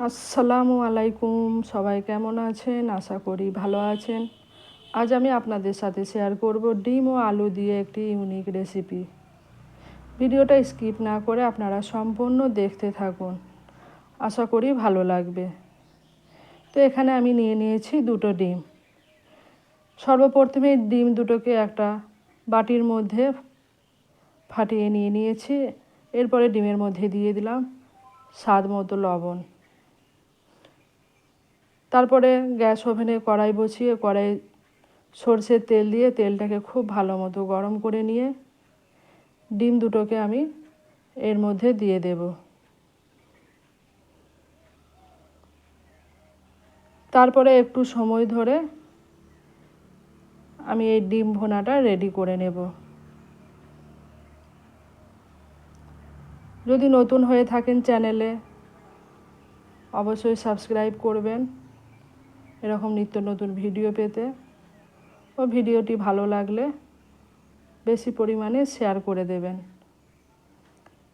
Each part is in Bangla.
আসসালামু আলাইকুম, সবাই কেমন আছেন? আশা করি ভালো আছেন। আজ আমি আপনাদের সাথে শেয়ার করব ডিম ও আলু দিয়ে একটি ইউনিক রেসিপি। ভিডিওটা স্কিপ না করে আপনারা সম্পূর্ণ দেখতে থাকুন, আশা করি ভালো লাগবে। তো এখানে আমি নিয়ে নিয়েছি দুটো ডিম। সর্বপ্রথমে ডিম দুটোকে একটা বাটির মধ্যে ফাটিয়ে নিয়ে নিয়েছি। এরপরে ডিমের মধ্যে দিয়ে দিলাম স্বাদ মতো লবণ। তারপরে গ্যাস ওভেনে কড়াই বসিয়ে কড়াই সরষের তেল দিয়ে তেলটাকে খুব ভালো মতো গরম করে নিয়ে ডিম দুটোকে আমি এর মধ্যে দিয়ে দেব। তারপরে একটু সময় ধরে আমি এই ডিম ভুনাটা রেডি করে নেব। যদি নতুন হয়ে থাকেন চ্যানেলে অবশ্যই সাবস্ক্রাইব করবেন এরকম নিত্য নতুন ভিডিও পেতে, ও ভিডিওটি ভালো লাগলে বেশি পরিমাণে শেয়ার করে দেবেন।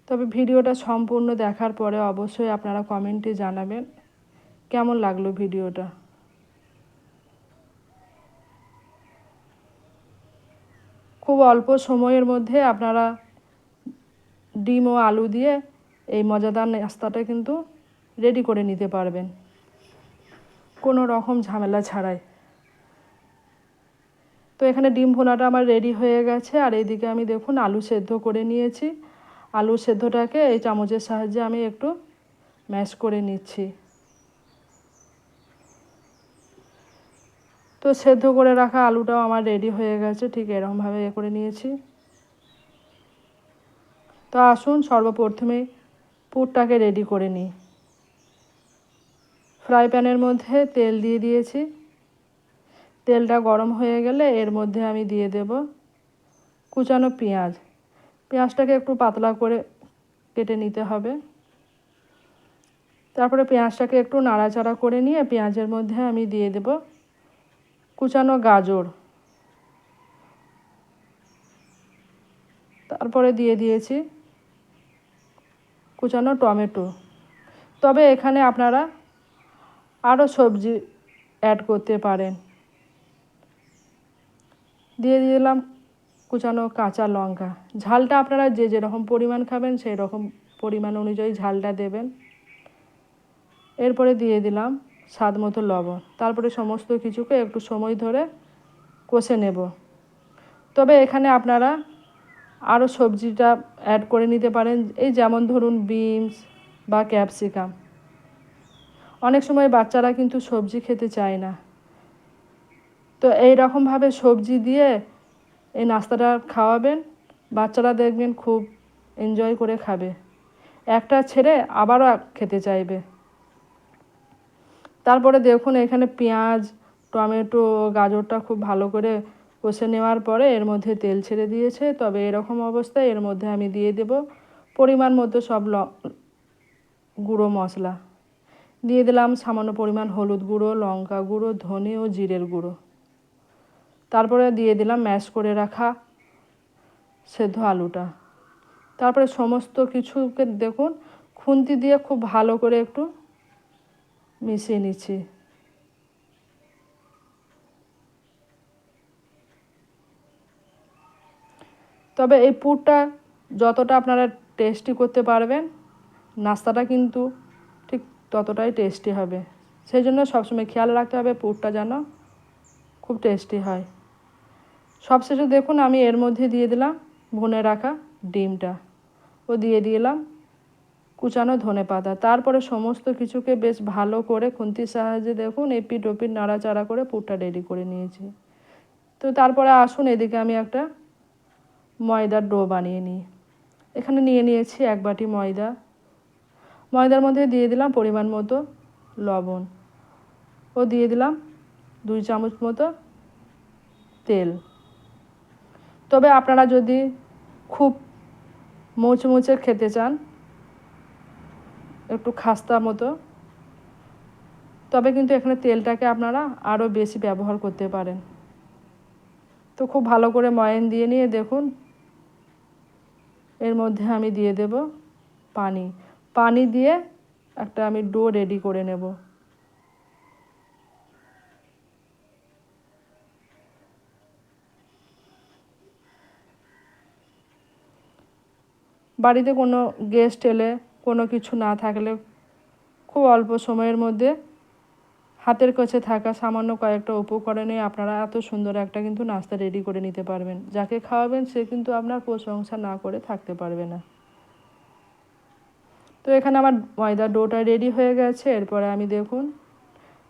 তবে ভিডিওটা সম্পূর্ণ দেখার পরে অবশ্যই আপনারা কমেন্টে জানাবেন কেমন লাগলো ভিডিওটা। খুব অল্প সময়ের মধ্যে আপনারা ডিম ও আলু দিয়ে এই মজাদার নাস্তাটা কিন্তু রেডি করে নিতে পারবেন কোনো রকম ঝামেলা ছাড়াই। তো এখানে ডিম ভুনাটা আমার রেডি হয়ে গেছে, আর এইদিকে আমি দেখুন আলু সেদ্ধ করে নিয়েছি। আলু সেদ্ধটাকে এই চামচের সাহায্যে আমি একটু ম্যাশ করে নিচ্ছি। তো সেদ্ধ করে রাখা আলুটাও আমার রেডি হয়ে গেছে, ঠিক এরকমভাবে করে নিয়েছি। তো আসুন সর্বপ্রথমে পুরটাকে রেডি করে নিই। ফ্রাই প্যানের মধ্যে তেল দিয়ে দিয়েছি। তেলটা গরম হয়ে গেলে এর মধ্যে আমি দিয়ে দেব কুচানো পেঁয়াজ। পেঁয়াজটাকে একটু পাতলা করে কেটে নিতে হবে। তারপরে পেঁয়াজটাকে একটু নাড়াচাড়া করে নিয়ে পেঁয়াজের মধ্যে আমি দিয়ে দেব কুচানো গাজর। তারপরে দিয়ে দিয়েছি কুচানো টমেটো। তবে এখানে আপনারা আরও সবজি অ্যাড করতে পারেন। দিয়ে দিলাম কুচানো কাঁচা লঙ্কা। ঝালটা আপনারা যে যেরকম পরিমাণ খাবেন সেই রকম পরিমাণ অনুযায়ী ঝালটা দেবেন। এরপরে দিয়ে দিলাম স্বাদ মতো লবণ। তারপরে সমস্ত কিছুকে একটু সময় ধরে কষে নেব। তবে এখানে আপনারা আরও সবজিটা অ্যাড করে নিতে পারেন, এই যেমন ধরুন বিনস বা ক্যাপসিকাম। অনেক সময় বাচ্চারা কিন্তু সবজি খেতে চায় না, তো এই রকমভাবে সবজি দিয়ে এই নাস্তাটা খাওয়াবেন, বাচ্চারা দেখবেন খুব এনজয় করে খাবে, একটা ছেড়ে আবারও খেতে চাইবে। তারপরে দেখুন এখানে পেঁয়াজ টমেটো গাজরটা খুব ভালো করে কষে নেওয়ার পরে এর মধ্যে তেল ছেড়ে দিয়েছে। তবে এরকম অবস্থায় এর মধ্যে আমি দিয়ে দেব পরিমাণ মতো সব গুঁড়ো মশলা। দিয়ে দিলাম সামান্য পরিমাণ হলুদ গুঁড়ো, লঙ্কা গুঁড়ো, ধনে ও জিরের গুঁড়ো। তারপরে দিয়ে দিলাম ম্যাশ করে রাখা সেদ্ধ আলুটা। তারপরে সমস্ত কিছুকে দেখুন খুন্তি দিয়ে খুব ভালো করে একটু মিশিয়ে নিচ্ছি। তবে এই পুরটা যতটা আপনারা টেস্টি করতে পারবেন, নাস্তাটা কিন্তু ঠিক ততটাই টেস্টি হবে। সেই জন্য সবসময় খেয়াল রাখতে হবে পুরটা যেন খুব টেস্টি হয়। সবশেষে দেখুন আমি এর মধ্যে দিয়ে দিলাম ভুনে রাখা ডিমটা ও দিয়ে দিলাম কুচানো ধনেপাতা। তারপরে সমস্ত কিছুকে বেশ ভালো করে খুন্তির সাহায্যে দেখুন এপিট ওপিট নাড়াচাড়া করে পুরটা রেডি করে নিয়েছি। তো তারপরে আসুন এদিকে আমি একটা ময়দার ডো বানিয়ে নিই। এখানে নিয়ে নিয়েছি 1 বাটি ময়দা। ময়দার মধ্যে দিয়ে দিলাম পরিমাণ মতো লবণ ও দিয়ে দিলাম 2 চামচ মতো তেল। তবে আপনারা যদি খুব মুচমুচে খেতে চান, একটু খাস্তা মতো, তবে কিন্তু এখানে তেলটাকে আপনারা আরও বেশি ব্যবহার করতে পারেন। তো খুব ভালো করে ময়ান দিয়ে নিয়ে দেখুন এর মধ্যে আমি দিয়ে দেব পানি। পানি দিয়ে একটা আমি ডো রেডি করে নেব। বাড়িতে কোনো গেস্ট এলে, কোনো কিছু না থাকলে খুব অল্প সময়ের মধ্যে হাতের কাছে থাকা সামান্য কয়েকটা উপকরণে আপনারা এত সুন্দর একটা কিন্তু নাস্তা রেডি করে নিতে পারবেন। যাকে খাওয়াবেন সে কিন্তু আপনার প্রশংসা না করে থাকতে পারবে না। তো এখানে আমার ময়দার ডোটা রেডি হয়ে গেছে। এরপরে আমি দেখুন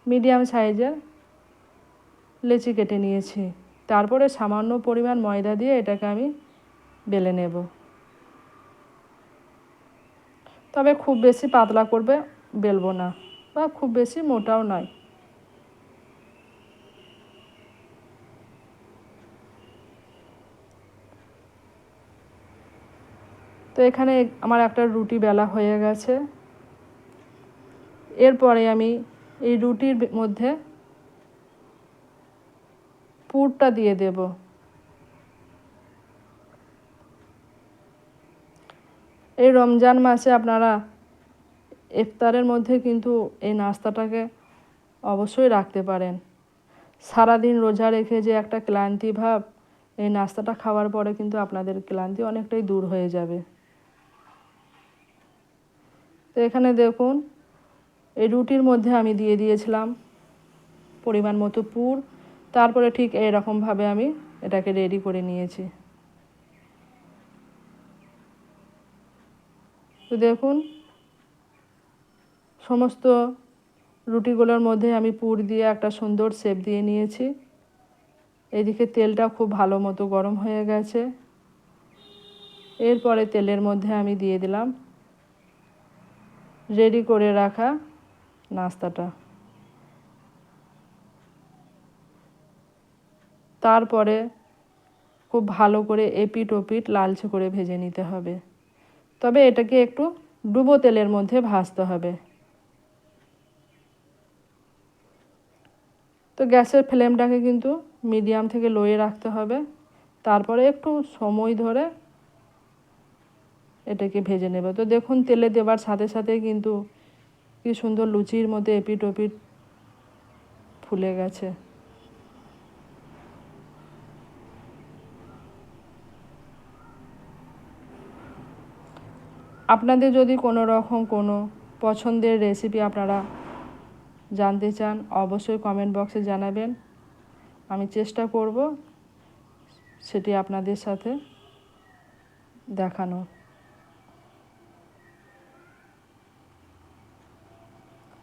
মিডিয়াম সাইজের লেচি কেটে নিয়েছি। তারপরে সামান্য পরিমাণ ময়দা দিয়ে এটাকে আমি বেলে নেব। তবে খুব বেশি পাতলা করবে বেলবো না, বা খুব বেশি মোটাও নয়। তো এখানে আমার একটা রুটি বেলা হয়ে গেছে। এরপরে আমি এই রুটির মধ্যে পুরটা দিয়ে দেব। এই রমজান মাসে আপনারা ইফতারের মধ্যে কিন্তু এই নাস্তাটাকে অবশ্যই রাখতে পারেন। সারাদিন রোজা রেখে যে একটা ক্লান্তি ভাব, এই নাস্তাটা খাওয়ার পরে কিন্তু আপনাদের ক্লান্তি অনেকটাই দূর হয়ে যাবে। তো এখানে দেখুন এই রুটির মধ্যে আমি দিয়ে দিয়েছিলাম পরিমাণ মতো পুর। তারপরে ঠিক এরকমভাবে আমি এটাকে রেডি করে নিয়েছি। তো দেখুন সমস্ত রুটিগুলোর মধ্যে আমি পুর দিয়ে একটা সুন্দর শেপ দিয়ে নিয়েছি। এদিকে তেলটা খুব ভালো মতো গরম হয়ে গেছে। এরপরে তেলের মধ্যে আমি দিয়ে দিলাম রেডি করে রাখা নাস্তাটা। তারপরে খুব ভালো করে এপিট ওপিট লালচে করে ভেজে নিতে হবে। তবে এটাকে একটু ডুবো তেলের মধ্যে ভাজতে হবে। তো গ্যাসের ফ্লেমটাকে কিন্তু মিডিয়াম থেকে লোয়ে রাখতে হবে। তারপরে একটু সময় ধরে এটাকে ভেজে নেবে। তো দেখুন তেলে দেওয়ার সাথে সাথে কিন্তু কি সুন্দর লুচির মধ্যে এপিট ওপিট ফুলে গেছে। আপনাদের যদি কোনো রকম কোনো পছন্দের রেসিপি আপনারা জানতে চান অবশ্যই কমেন্ট বক্সে জানাবেন। আমি চেষ্টা করব সেটি আপনাদের সাথে দেখানো।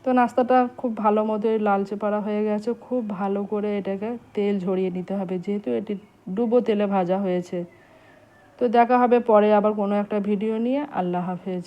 তো নাস্তাটা খুব ভালো মতোই লালচে পাড়া হয়ে গেছে। খুব ভালো করে এটাকে তেল ঝরিয়ে নিতে হবে, যেহেতু এটি ডুবো তেলে ভাজা হয়েছে। তো দেখা হবে পরে আবার কোনো একটা ভিডিও নিয়ে। আল্লাহ হাফেজ।